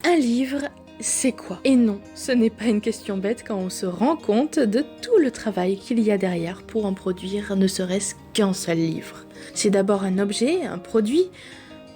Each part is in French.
Un livre, c'est quoi? Et non, ce n'est pas une question bête quand on se rend compte de tout le travail qu'il y a derrière pour en produire ne serait-ce qu'un seul livre. C'est d'abord un objet, un produit.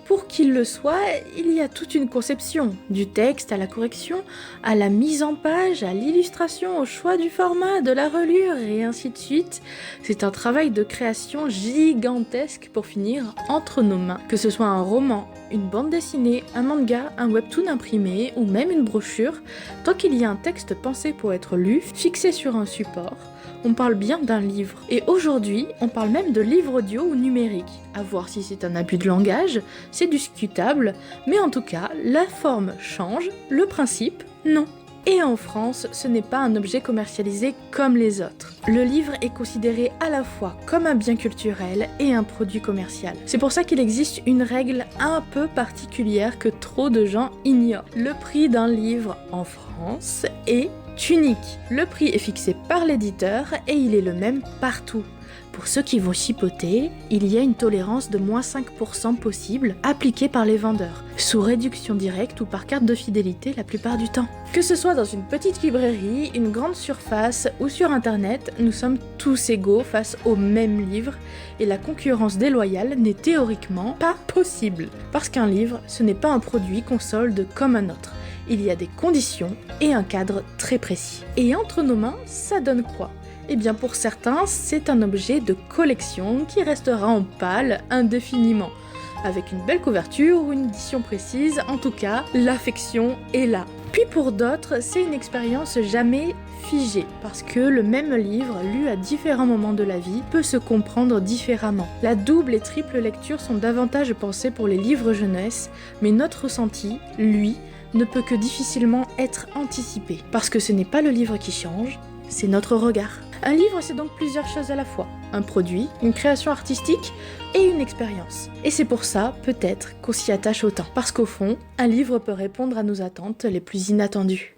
Pour qu'il le soit, il y a toute une conception, du texte à la correction, à la mise en page, à l'illustration, au choix du format, de la relure et ainsi de suite. C'est un travail de création gigantesque pour finir entre nos mains. Que ce soit un roman, une bande dessinée, un manga, un webtoon imprimé ou même une brochure, tant qu'il y a un texte pensé pour être lu, fixé sur un support, on parle bien d'un livre. Et aujourd'hui, on parle même de livre audio ou numérique. À voir si c'est un abus de langage, c'est discutable, mais en tout cas, la forme change, le principe, non. Et en France, ce n'est pas un objet commercialisé comme les autres. Le livre est considéré à la fois comme un bien culturel et un produit commercial. C'est pour ça qu'il existe une règle un peu particulière que trop de gens ignorent. Le prix d'un livre en France est unique. Le prix est fixé par l'éditeur et il est le même partout. Pour ceux qui vont chipoter, il y a une tolérance de moins 5% possible appliquée par les vendeurs, sous réduction directe ou par carte de fidélité la plupart du temps. Que ce soit dans une petite librairie, une grande surface ou sur internet, nous sommes tous égaux face au même livre et la concurrence déloyale n'est théoriquement pas possible. Parce qu'un livre, ce n'est pas un produit qu'on solde comme un autre. Il y a des conditions et un cadre très précis. Et entre nos mains, ça donne quoi ? Eh bien pour certains, c'est un objet de collection qui restera en pâle indéfiniment. Avec une belle couverture ou une édition précise, en tout cas, l'affection est là. Puis pour d'autres, c'est une expérience jamais figée, parce que le même livre, lu à différents moments de la vie, peut se comprendre différemment. La double et triple lecture sont davantage pensées pour les livres jeunesse, mais notre ressenti, lui, ne peut que difficilement être anticipé, parce que ce n'est pas le livre qui change, c'est notre regard. Un livre, c'est donc plusieurs choses à la fois. Un produit, une création artistique et une expérience. Et c'est pour ça, peut-être, qu'on s'y attache autant. Parce qu'au fond, un livre peut répondre à nos attentes les plus inattendues.